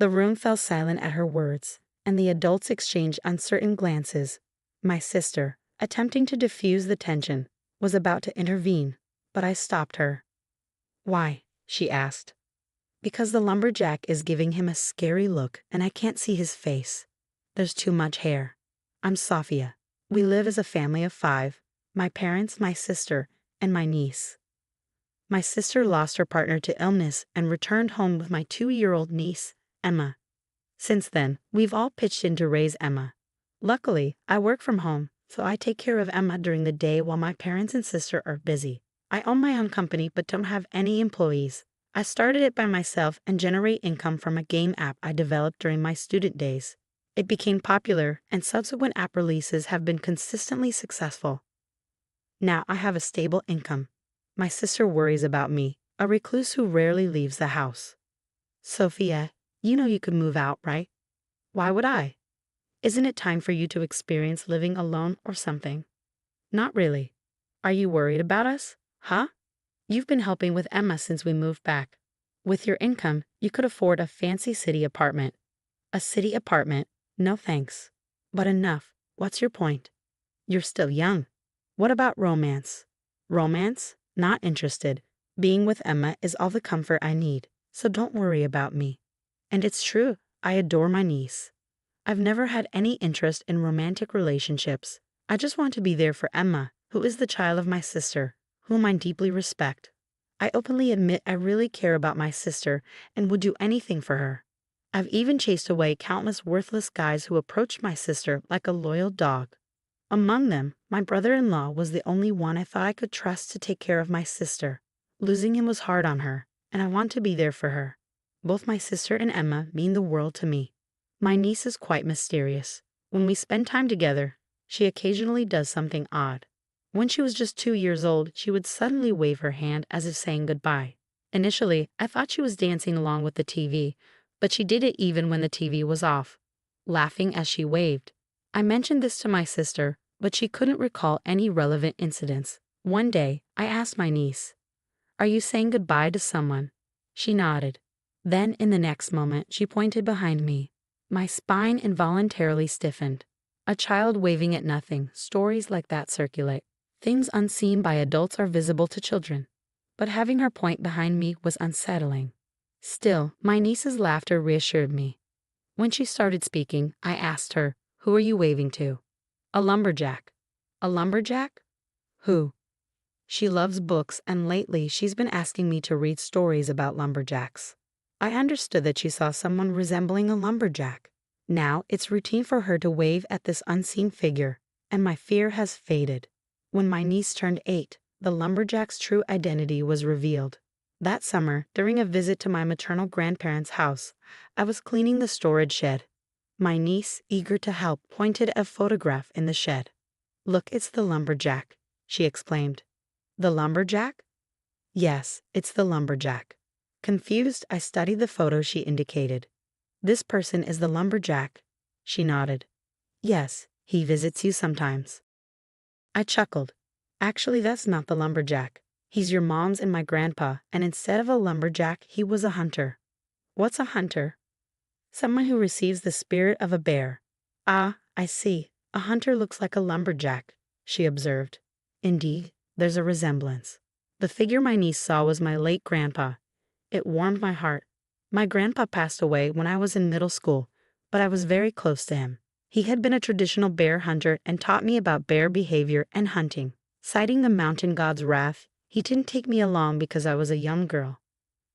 The room fell silent at her words, and the adults exchanged uncertain glances. My sister, attempting to diffuse the tension, was about to intervene, but I stopped her. "Why?" she asked. "Because the lumberjack is giving him a scary look and I can't see his face. There's too much hair. I'm Sophia. We live as a family of 5, my parents, my sister, and my niece. My sister lost her partner to illness and returned home with my 2-year-old niece, Emma. Since then, we've all pitched in to raise Emma. Luckily, I work from home, so I take care of Emma during the day while my parents and sister are busy. I own my own company but don't have any employees. I started it by myself and generate income from a game app I developed during my student days. It became popular, and subsequent app releases have been consistently successful. Now I have a stable income. My sister worries about me, a recluse who rarely leaves the house." "Sophia, you know you could move out, right?" "Why would I? Isn't it time for you to experience living alone or something?" "Not really. Are you worried about us? Huh? You've been helping with Emma since we moved back. With your income, you could afford a fancy city apartment." "A city apartment? No thanks." "But enough. What's your point?" "You're still young. What about romance?" "Romance? Not interested. Being with Emma is all the comfort I need, so don't worry about me." And it's true, I adore my niece. I've never had any interest in romantic relationships. I just want to be there for Emma, who is the child of my sister, whom I deeply respect. I openly admit I really care about my sister and would do anything for her. I've even chased away countless worthless guys who approached my sister like a loyal dog. Among them, my brother-in-law was the only one I thought I could trust to take care of my sister. Losing him was hard on her, and I want to be there for her. Both my sister and Emma mean the world to me. My niece is quite mysterious. When we spend time together, she occasionally does something odd. When she was just 2 years old, she would suddenly wave her hand as if saying goodbye. Initially, I thought she was dancing along with the TV, but she did it even when the TV was off, laughing as she waved. I mentioned this to my sister, but she couldn't recall any relevant incidents. One day, I asked my niece, "Are you saying goodbye to someone?" She nodded. Then, in the next moment, she pointed behind me. My spine involuntarily stiffened. A child waving at nothing, stories like that circulate. Things unseen by adults are visible to children. But having her point behind me was unsettling. Still, my niece's laughter reassured me. When she started speaking, I asked her, "Who are you waving to?" "A lumberjack." "A lumberjack? Who?" She loves books, and lately she's been asking me to read stories about lumberjacks. I understood that she saw someone resembling a lumberjack. Now it's routine for her to wave at this unseen figure, and my fear has faded. When my niece turned 8, the lumberjack's true identity was revealed. That summer, during a visit to my maternal grandparents' house, I was cleaning the storage shed. My niece, eager to help, pointed at a photograph in the shed. "Look, it's the lumberjack," she exclaimed. "The lumberjack?" "Yes, it's the lumberjack." Confused, I studied the photo she indicated. "This person is the lumberjack." She nodded. "Yes, he visits you sometimes." I chuckled. "Actually, that's not the lumberjack. He's your mom's and my grandpa, and instead of a lumberjack, he was a hunter." "What's a hunter?" "Someone who receives the spirit of a bear." "Ah, I see. A hunter looks like a lumberjack," she observed. Indeed, there's a resemblance. The figure my niece saw was my late grandpa. It warmed my heart. My grandpa passed away when I was in middle school, but I was very close to him. He had been a traditional bear hunter and taught me about bear behavior and hunting. Citing the mountain god's wrath, he didn't take me along because I was a young girl.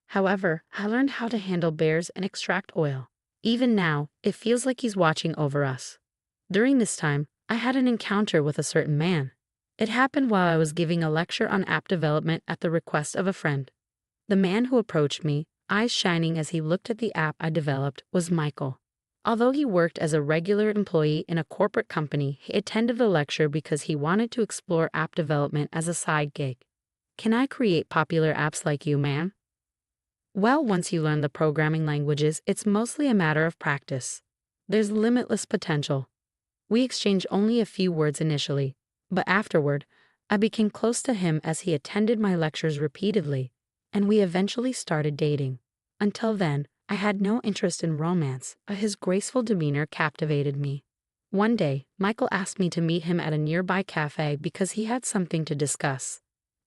However, I learned how to handle bears and extract oil. Even now, it feels like he's watching over us. During this time, I had an encounter with a certain man. It happened while I was giving a lecture on app development at the request of a friend. The man who approached me, eyes shining as he looked at the app I developed, was Michael. Although he worked as a regular employee in a corporate company, he attended the lecture because he wanted to explore app development as a side gig. "Can I create popular apps like you, man?" "Well, once you learn the programming languages, it's mostly a matter of practice. There's limitless potential." We exchanged only a few words initially, but afterward, I became close to him as he attended my lectures repeatedly, and we eventually started dating. Until then, I had no interest in romance, but his graceful demeanor captivated me. One day, Michael asked me to meet him at a nearby cafe because he had something to discuss.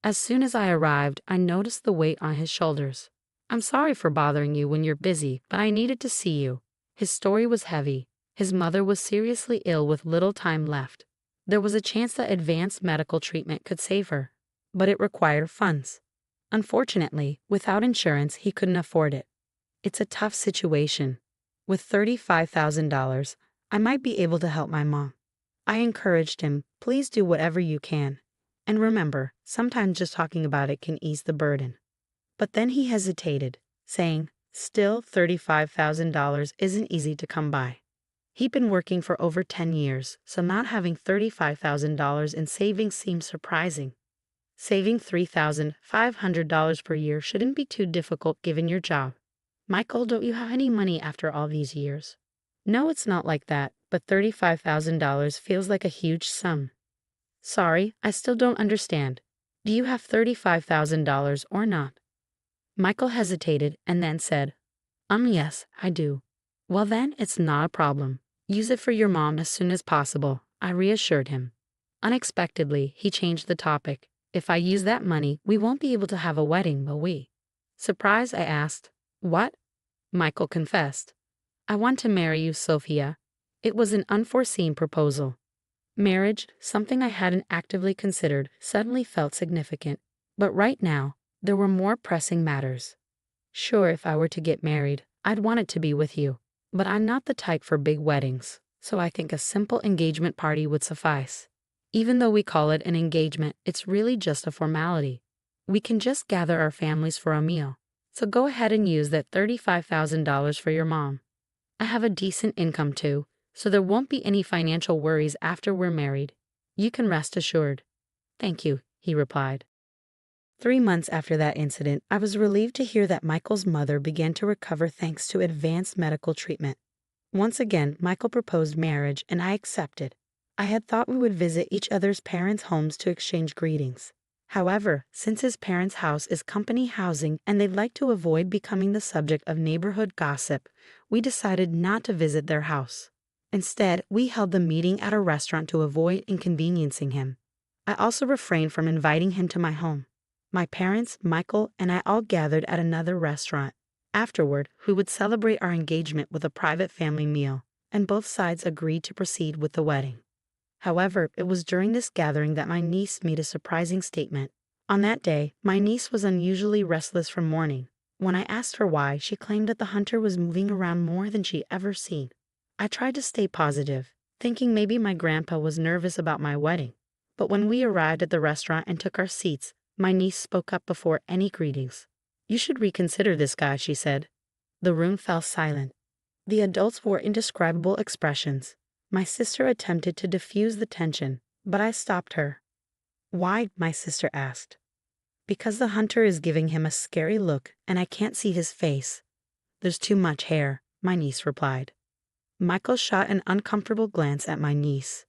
As soon as I arrived, I noticed the weight on his shoulders. "I'm sorry for bothering you when you're busy, but I needed to see you." His story was heavy. His mother was seriously ill with little time left. There was a chance that advanced medical treatment could save her, but it required funds. Unfortunately, without insurance, he couldn't afford it. It's a tough situation. With $35,000, I might be able to help my mom. I encouraged him, "Please do whatever you can. And remember, sometimes just talking about it can ease the burden." But then he hesitated, saying, "Still, $35,000 isn't easy to come by." He'd been working for over 10 years, so not having $35,000 in savings seemed surprising. Saving $3,500 per year shouldn't be too difficult given your job. "Michael, don't you have any money after all these years?" "No, it's not like that, but $35,000 feels like a huge sum." "Sorry, I still don't understand. Do you have $35,000 or not?" Michael hesitated and then said, Yes, I do." "Well then, it's not a problem. Use it for your mom as soon as possible," I reassured him. Unexpectedly, he changed the topic. "If I use that money, we won't be able to have a wedding, will we?" Surprised, I asked, "What?" Michael confessed, "I want to marry you, Sophia." It was an unforeseen proposal. Marriage, something I hadn't actively considered, suddenly felt significant. But right now, there were more pressing matters. Sure, if I were to get married, I'd want it to be with you. But I'm not the type for big weddings, so I think a simple engagement party would suffice. Even though we call it an engagement, it's really just a formality. We can just gather our families for a meal. So go ahead and use that $35,000 for your mom. I have a decent income too, so there won't be any financial worries after we're married. You can rest assured." "Thank you," he replied. 3 months after that incident, I was relieved to hear that Michael's mother began to recover thanks to advanced medical treatment. Once again, Michael proposed marriage, and I accepted. I had thought we would visit each other's parents' homes to exchange greetings. However, since his parents' house is company housing and they'd like to avoid becoming the subject of neighborhood gossip, we decided not to visit their house. Instead, we held the meeting at a restaurant to avoid inconveniencing him. I also refrained from inviting him to my home. My parents, Michael, and I all gathered at another restaurant. Afterward, we would celebrate our engagement with a private family meal, and both sides agreed to proceed with the wedding. However, it was during this gathering that my niece made a surprising statement. On that day, my niece was unusually restless from mourning. When I asked her why, she claimed that the hunter was moving around more than she'd ever seen. I tried to stay positive, thinking maybe my grandpa was nervous about my wedding. But when we arrived at the restaurant and took our seats, my niece spoke up before any greetings. "You should reconsider this guy," she said. The room fell silent. The adults wore indescribable expressions. My sister attempted to diffuse the tension, but I stopped her. "Why?" my sister asked. "Because the hunter is giving him a scary look, and I can't see his face." "There's too much hair," my niece replied. Michael shot an uncomfortable glance at my niece.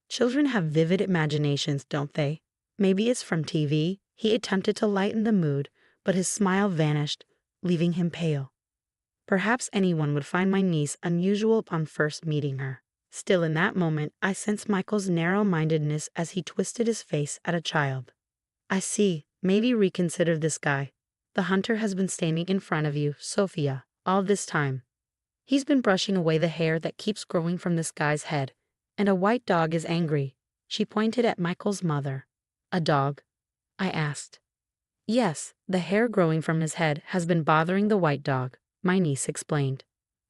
Children have vivid imaginations, don't they? Maybe it's from TV. He attempted to lighten the mood, but his smile vanished, leaving him pale. Perhaps anyone would find my niece unusual upon first meeting her. Still, in that moment, I sensed Michael's narrow-mindedness as he twisted his face at a child. "I see. Maybe reconsider this guy. The hunter has been standing in front of you, Sophia, all this time. He's been brushing away the hair that keeps growing from this guy's head, and a white dog is angry." She pointed at Michael's mother. "A dog?" I asked. "Yes, the hair growing from his head has been bothering the white dog," my niece explained.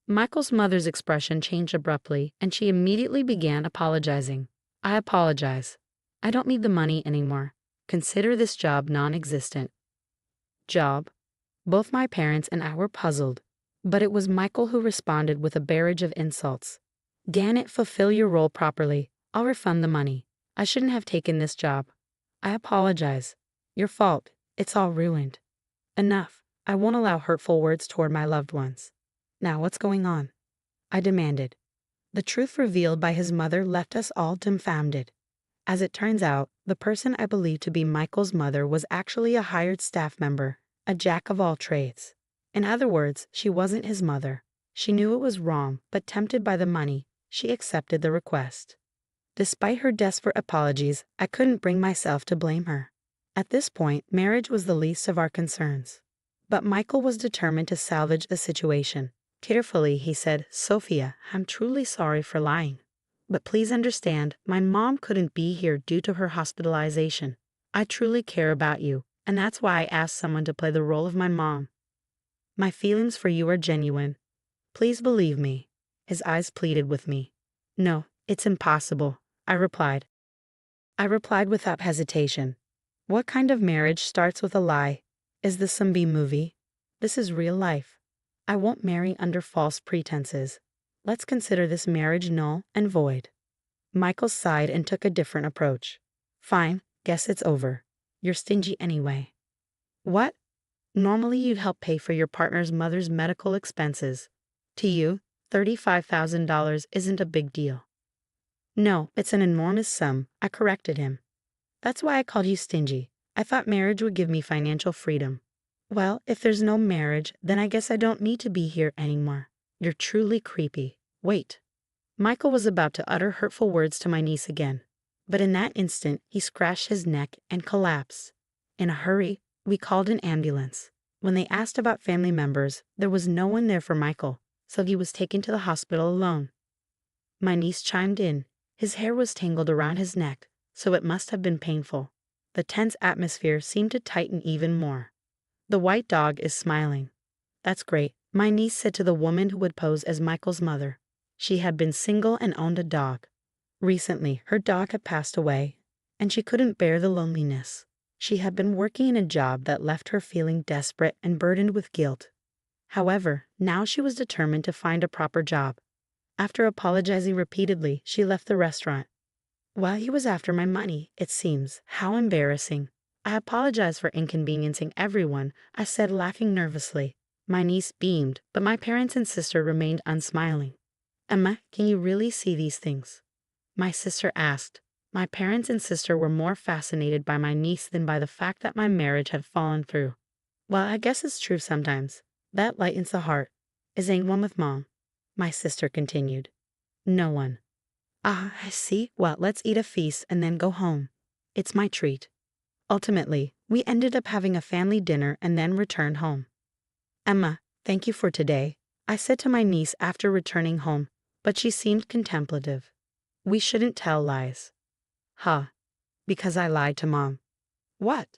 Michael's mother's expression changed abruptly, and she immediately began apologizing. "I apologize. I don't need the money anymore. Consider this job non-existent." Job? Both my parents and I were puzzled, but it was Michael who responded with a barrage of insults. "Gannett, fulfill your role properly. I'll refund the money. I shouldn't have taken this job. I apologize. Your fault. It's all ruined. Enough. I won't allow hurtful words toward my loved ones." "Now what's going on?" I demanded. The truth revealed by his mother left us all dumbfounded. As it turns out, the person I believed to be Michael's mother was actually a hired staff member, a jack of all trades. In other words, she wasn't his mother. She knew it was wrong, but tempted by the money, she accepted the request. Despite her desperate apologies, I couldn't bring myself to blame her. At this point, marriage was the least of our concerns. But Michael was determined to salvage the situation. Tearfully, he said, "Sophia, I'm truly sorry for lying. But please understand, my mom couldn't be here due to her hospitalization. I truly care about you, and that's why I asked someone to play the role of my mom. My feelings for you are genuine. Please believe me." His eyes pleaded with me. "No, it's impossible," I replied. Without hesitation. What kind of marriage starts with a lie? Is this some B-movie? This is real life. I won't marry under false pretenses. Let's consider this marriage null and void. Michael sighed and took a different approach. "Fine, guess it's over. You're stingy anyway." "What? Normally you'd help pay for your partner's mother's medical expenses. To you, $35,000 isn't a big deal." "No, it's an enormous sum," I corrected him. "That's why I called you stingy. I thought marriage would give me financial freedom." "Well, if there's no marriage, then I guess I don't need to be here anymore. You're truly creepy. Wait." Michael was about to utter hurtful words to my niece again, but in that instant he scratched his neck and collapsed. In a hurry, we called an ambulance. When they asked about family members, there was no one there for Michael, so he was taken to the hospital alone. My niece chimed in. His hair was tangled around his neck, so it must have been painful. The tense atmosphere seemed to tighten even more. "The white dog is smiling." "That's great," my niece said to the woman who would pose as Michael's mother. She had been single and owned a dog. Recently, her dog had passed away, and she couldn't bear the loneliness. She had been working in a job that left her feeling desperate and burdened with guilt. However, now she was determined to find a proper job. After apologizing repeatedly, she left the restaurant. "Well, he was after my money, it seems. How embarrassing." "I apologize for inconveniencing everyone," I said, laughing nervously. My niece beamed, but my parents and sister remained unsmiling. "Emma, can you really see these things?" my sister asked. My parents and sister were more fascinated by my niece than by the fact that my marriage had fallen through. "Well, I guess it's true sometimes. That lightens the heart. Is anyone with Mom?" my sister continued. "No one." "Ah, I see. Well, let's eat a feast and then go home. It's my treat." Ultimately, we ended up having a family dinner and then returned home. "Emma, thank you for today," I said to my niece after returning home, but she seemed contemplative. "We shouldn't tell lies." "Huh. Because I lied to Mom." "What?"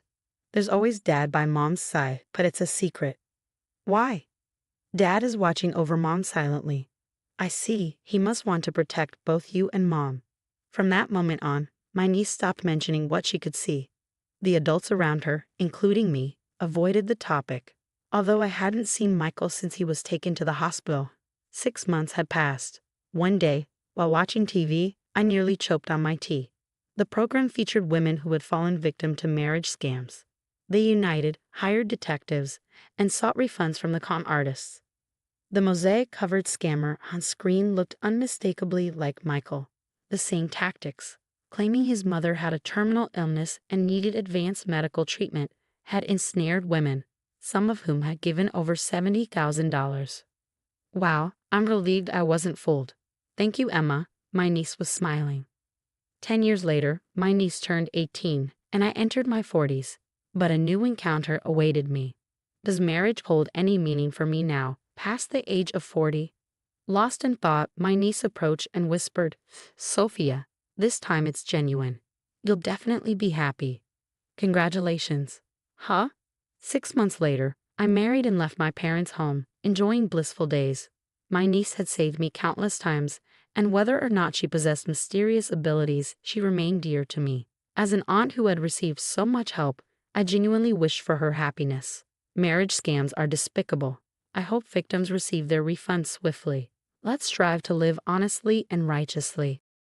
"There's always Dad by Mom's side, but it's a secret." "Why?" "Dad is watching over Mom silently." "I see. He must want to protect both you and Mom." From that moment on, my niece stopped mentioning what she could see. The adults around her, including me, avoided the topic. Although I hadn't seen Michael since he was taken to the hospital, 6 months had passed. One day, while watching TV, I nearly choked on my tea. The program featured women who had fallen victim to marriage scams. They united, hired detectives, and sought refunds from the con artists. The mosaic-covered scammer on screen looked unmistakably like Michael. The same tactics, claiming his mother had a terminal illness and needed advanced medical treatment, had ensnared women, some of whom had given over $70,000. "Wow, I'm relieved I wasn't fooled. Thank you, Emma," my niece was smiling. 10 years later, my niece turned 18, and I entered my 40s. But a new encounter awaited me. Does marriage hold any meaning for me now, past the age of 40? Lost in thought, my niece approached and whispered, "Sophia, this time it's genuine. You'll definitely be happy. Congratulations." "Huh?" 6 months later, I married and left my parents' home, enjoying blissful days. My niece had saved me countless times, and whether or not she possessed mysterious abilities, she remained dear to me. As an aunt who had received so much help, I genuinely wished for her happiness. Marriage scams are despicable. I hope victims receive their refunds swiftly. Let's strive to live honestly and righteously.